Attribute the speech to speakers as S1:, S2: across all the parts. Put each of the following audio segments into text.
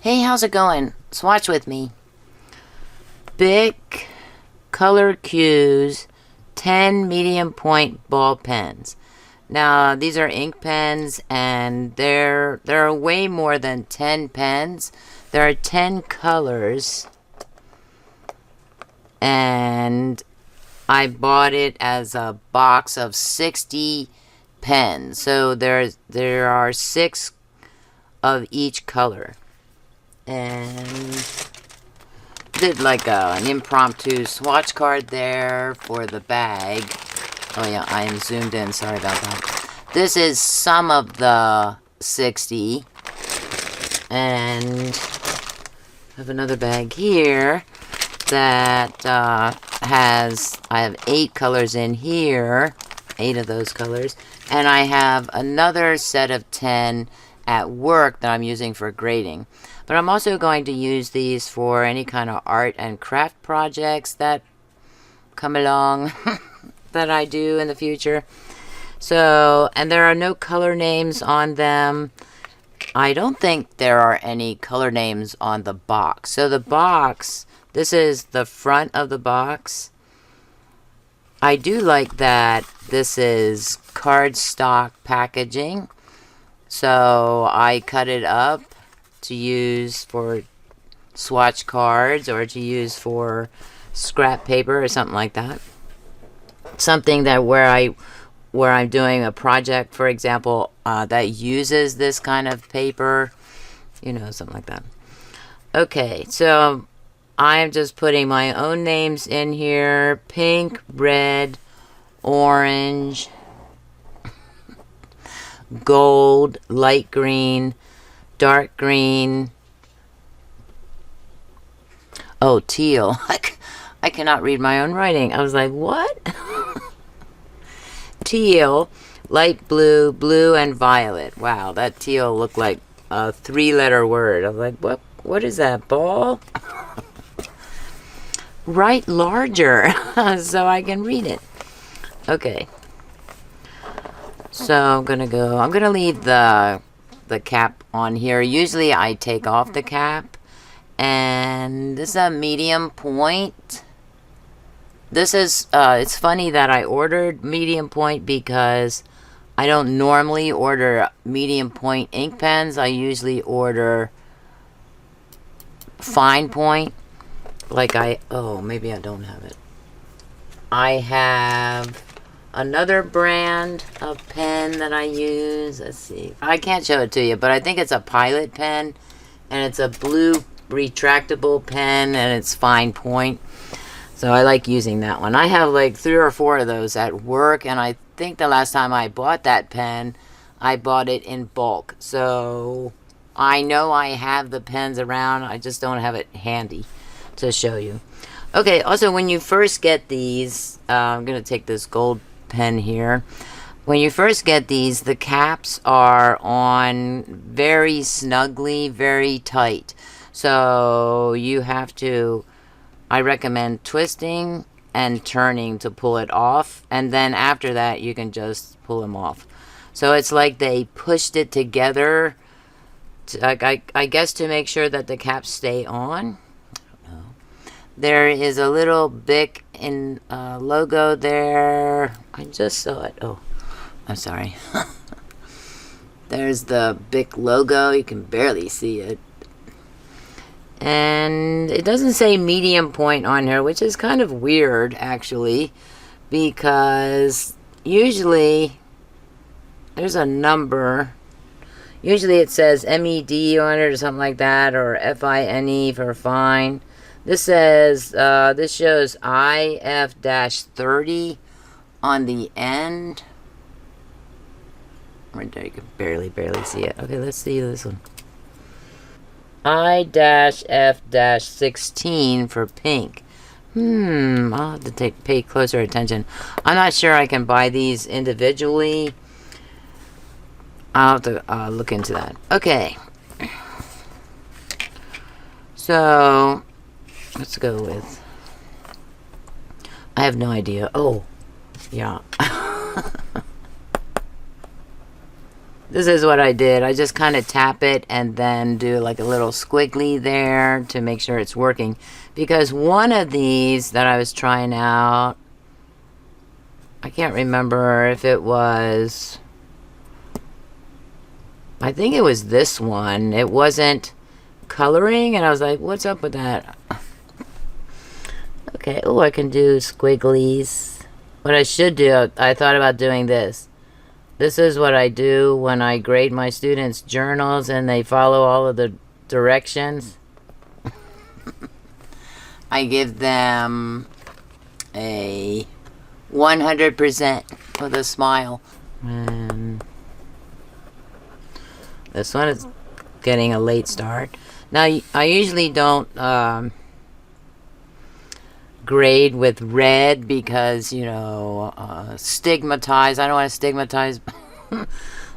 S1: Hey, how's it going? Swatch with me. BIC Color Cues 10 medium point ball pens. Now, these are ink pens, and there are way more than 10 pens. There are 10 colors, and I bought it as a box of 60 pens. So there are 6 of each color. And did like an impromptu swatch card there for the bag. Oh yeah, I am zoomed in, sorry about that. This is some of the 60. And I have another bag here that I have 8 colors in here. 8 of those colors. And I have another set of 10 at work that I'm using for grading. But I'm also going to use these for any kind of art and craft projects that come along that I do in the future. So, and there are no color names on them. I don't think there are any color names on the box. So the box, this is the front of the box. I do like that this is cardstock packaging. So I cut it up to use for swatch cards or to use for scrap paper or something like that. Something that where I'm doing a project, for example, that uses this kind of paper, you know, something like that. Okay, so I'm just putting my own names in here: pink, red, orange, gold, light green, dark green. Oh, teal. I cannot read my own writing. I was like, what? Teal, light blue, blue, and violet. Wow, that teal looked like a 3-letter word. I was like, what is that, ball? Write larger so I can read it. Okay. So I'm gonna leave the cap on here. Usually I take off the cap. And this is a medium point. This is, it's funny that I ordered medium point because I don't normally order medium point ink pens. I usually order fine point. Like oh, maybe I don't have it. I have another brand of pen that I use. Let's see. I can't show it to you, but I think it's a Pilot pen. And it's a blue retractable pen, and it's fine point. So I like using that one. I have like 3 or 4 of those at work, and I think the last time I bought that pen, I bought it in bulk. So I know I have the pens around. I just don't have it handy to show you. Okay, also when you first get these, I'm going to take this gold pen here. When you first get these, the caps are on very snugly, very tight. So you have to, I recommend twisting and turning to pull it off. And then after that, you can just pull them off. So it's like they pushed it together, I guess to make sure that the caps stay on. I don't know. There is a little BIC in logo there. I just saw it. Oh, I'm sorry. There's the BIC logo. You can barely see it. And it doesn't say medium point on here, which is kind of weird, actually, because usually there's a number. Usually it says MED on it or something like that, or FINE for fine. This says, this shows IF-30 on the end. Right there, you can barely see it. Okay, let's see this one. I-F-16 for pink. I'll have to pay closer attention. I'm not sure I can buy these individually. I'll have to look into that. Okay. So, let's go with... I have no idea. Oh, yeah. This is what I did. I just kind of tap it and then do like a little squiggly there to make sure it's working. Because one of these that I was trying out, I can't remember if it was, I think it was this one. It wasn't coloring, and I was like, what's up with that? Okay, oh, I can do squigglies. What I should do, I thought about doing this. This is what I do when I grade my students' journals and they follow all of the directions. I give them a 100% with a smile. And this one is getting a late start. Now, I usually don't grade with red because, you know, stigmatize. I don't want to stigmatize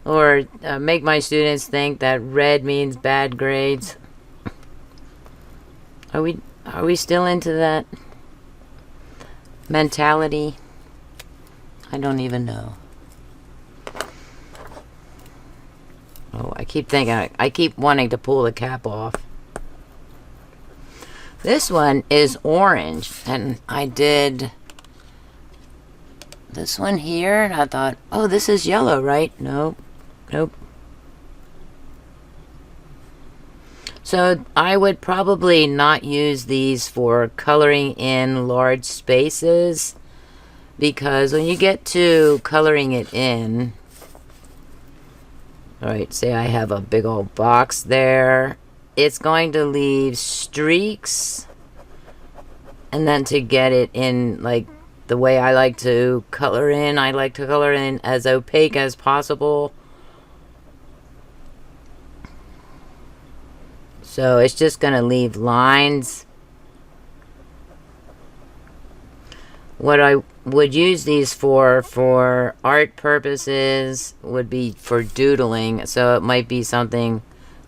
S1: or make my students think that red means bad grades. Are we still into that mentality? I don't even know. Oh, I keep thinking, I keep wanting to pull the cap off. This one is orange, and I did this one here, and I thought, oh, this is yellow, right? Nope. Nope. So I would probably not use these for coloring in large spaces, because when you get to coloring it in, all right, say I have a big old box there, it's going to leave streaks, and then to get it in like the way I like to color in, I like to color in as opaque as possible. So it's just going to leave lines. What I would use these for art purposes would be for doodling. So it might be something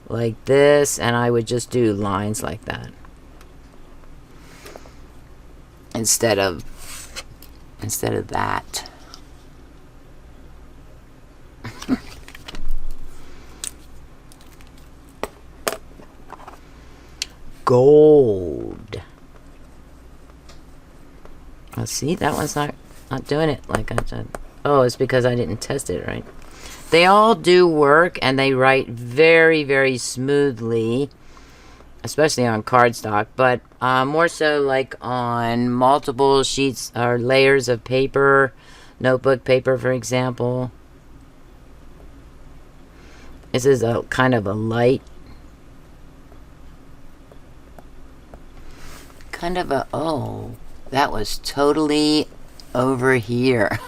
S1: like this, and I would just do lines like that instead of that. Gold. Let's see, that one's not doing it like I said. Oh, it's because I didn't test it right. They all do work, and they write very, very smoothly, especially on cardstock, but more so like on multiple sheets or layers of paper, notebook paper, for example. This is a kind of a light, kind of a, oh, that was totally over here.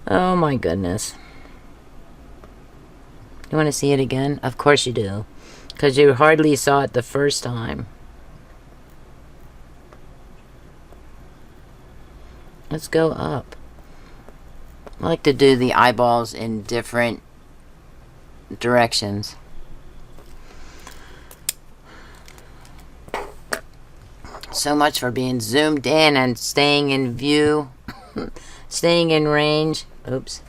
S1: Oh my goodness. You want to see it again? Of course you do, because you hardly saw it the first time. Let's go up. I like to do the eyeballs in different directions. So much for being zoomed in and staying in view, staying in range. Oops.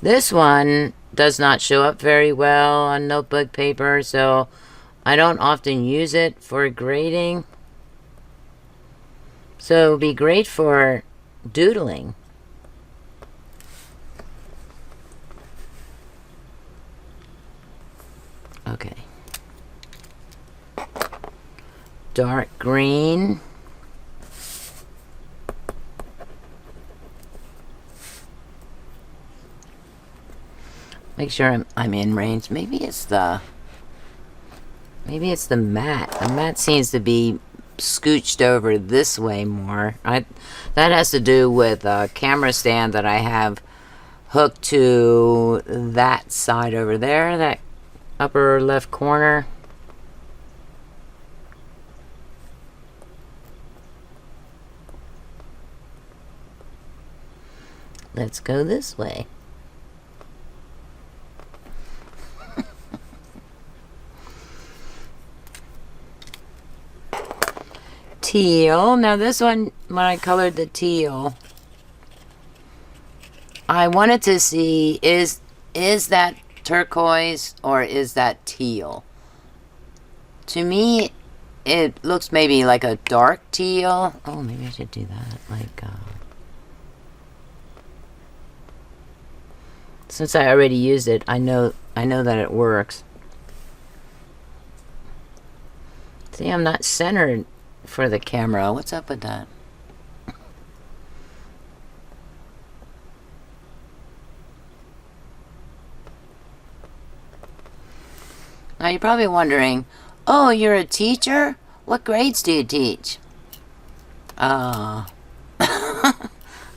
S1: This one does not show up very well on notebook paper, so I don't often use it for grading. So it would be great for doodling. Okay. Dark green. Make sure I'm in range. Maybe it's the mat. The mat seems to be scooched over this way more. That has to do with a camera stand that I have hooked to that side over there, that upper left corner. Let's go this way. Teal. Now this one, when I colored the teal, I wanted to see, is that turquoise or is that teal? To me, it looks maybe like a dark teal. Oh, maybe I should do that. Like, since I already used it, I know that it works. See, I'm not centered for the camera. What's up with that? Now you're probably wondering, oh, you're a teacher? What grades do you teach?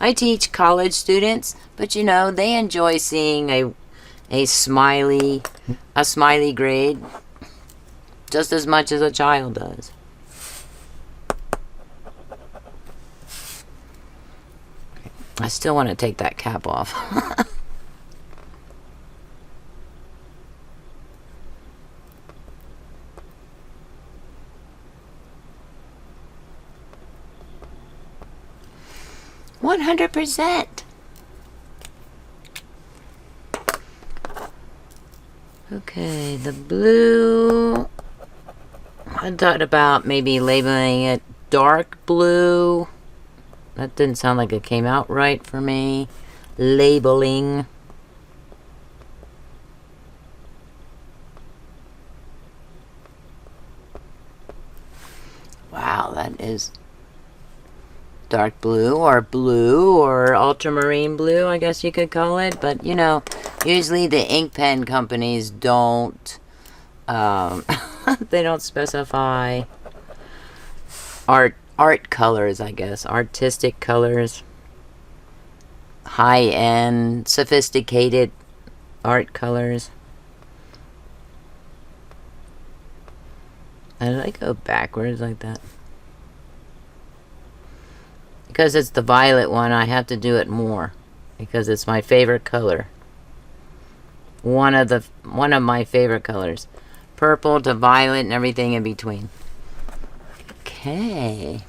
S1: I teach college students, but you know, they enjoy seeing a smiley grade just as much as a child does. I still want to take that cap off. 100%. Okay, the blue. I thought about maybe labeling it dark blue. That didn't sound like it came out right for me. Labeling. Wow, that is dark blue or ultramarine blue, I guess you could call it. But you know, usually the ink pen companies don't they don't specify art colors, I guess, artistic colors, high-end sophisticated art colors. How did I go backwards like that? Because it's the violet one, I have to do it more because it's my favorite color. One of my favorite colors. Purple to violet and everything in between. Okay.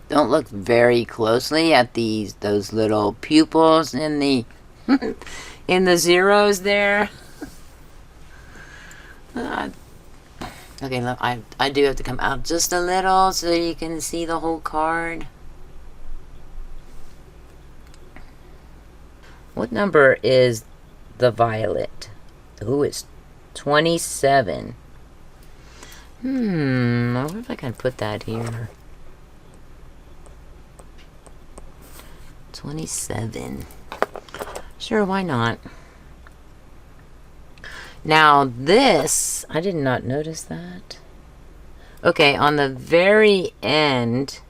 S1: Don't look very closely at those little pupils in the in the zeros there. Okay, look, I do have to come out just a little so you can see the whole card. What number is the violet? Ooh, it's 27. I wonder if I can put that here. 27. Sure, why not? Now this, I did not notice that. Okay, on the very end,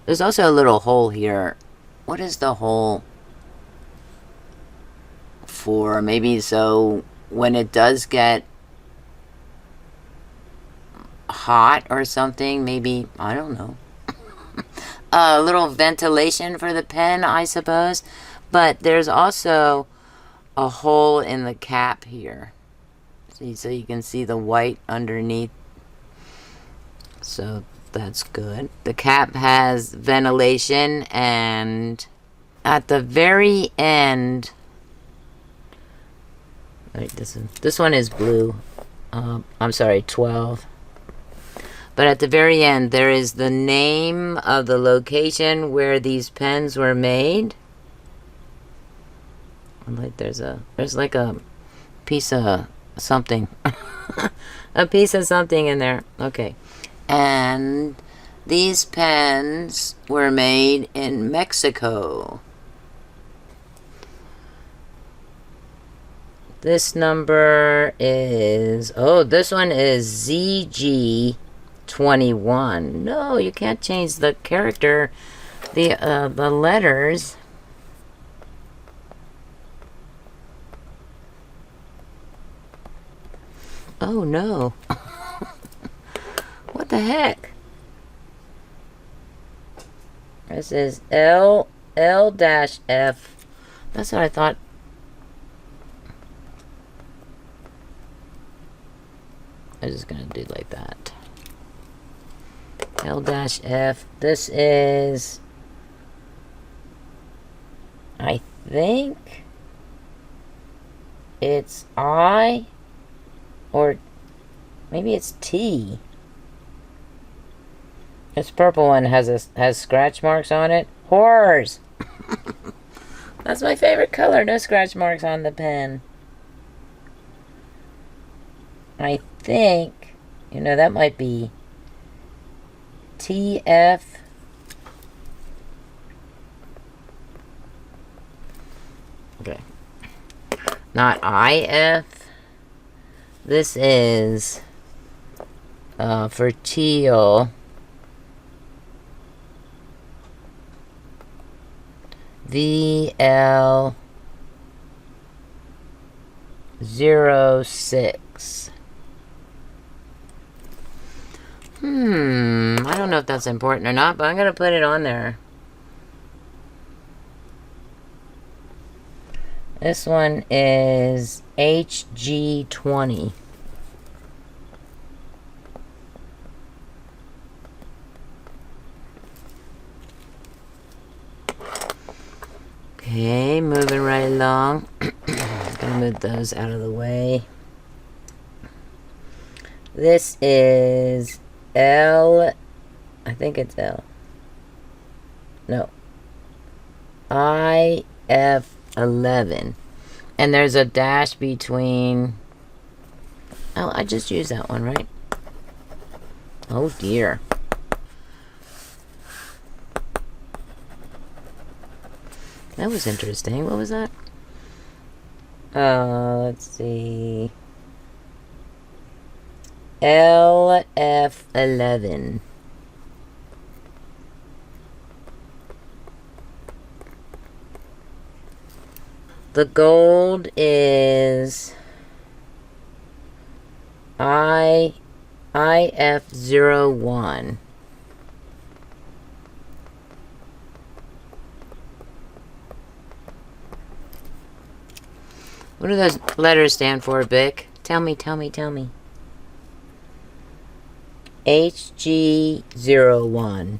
S1: there's also a little hole here. What is the hole for? Maybe so when it does get hot or something, maybe, I don't know. A little ventilation for the pen, I suppose. But there's also a hole in the cap here. See, so you can see the white underneath. So that's good. The cap has ventilation, and at the very end, wait, this one is blue. I'm sorry, 12. But at the very end, there is the name of the location where these pens were made. Like there's like a piece of something. A piece of something in there. Okay. And these pens were made in Mexico. This number is, oh, this one is ZG21. No, you can't change the character, the letters. Oh no. What the heck? This is L-F. That's what I thought I'm just gonna do like that. L-F. This is, I think it's I, or maybe it's T. This purple one has scratch marks on it. Horrors! That's my favorite color. No scratch marks on the pen. I think, you know, that might be TF. Okay. Not IF. This is for teal. VL06. I don't know if that's important or not, but I'm going to put it on there. This one is HG20. Okay, moving right along. Gonna move those out of the way. This is L, I think it's L. No. IF11. And there's a dash between. Oh, I just used that one, right? Oh dear. That was interesting. What was that? Let's see. LF11. The gold is IF01. What do those letters stand for, BIC? Tell me. HG01.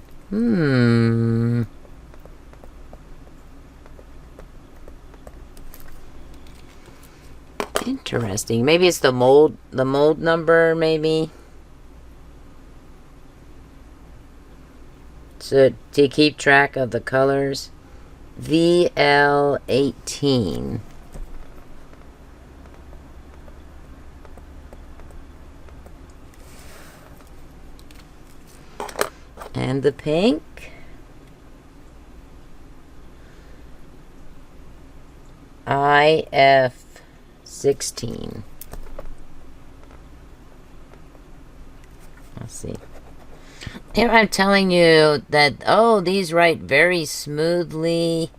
S1: Interesting. Maybe it's the mold number, maybe. So to keep track of the colors. VL18. And the pink. IF16. Let's see. Here I'm telling you that, oh, these write very smoothly.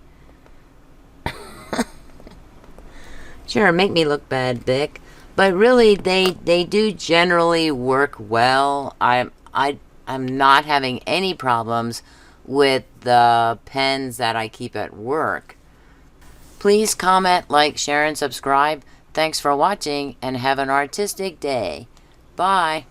S1: Sure, make me look bad, BIC. But really, they do generally work well. I'm not having any problems with the pens that I keep at work. Please comment, like, share, and subscribe. Thanks for watching, and have an artistic day. Bye.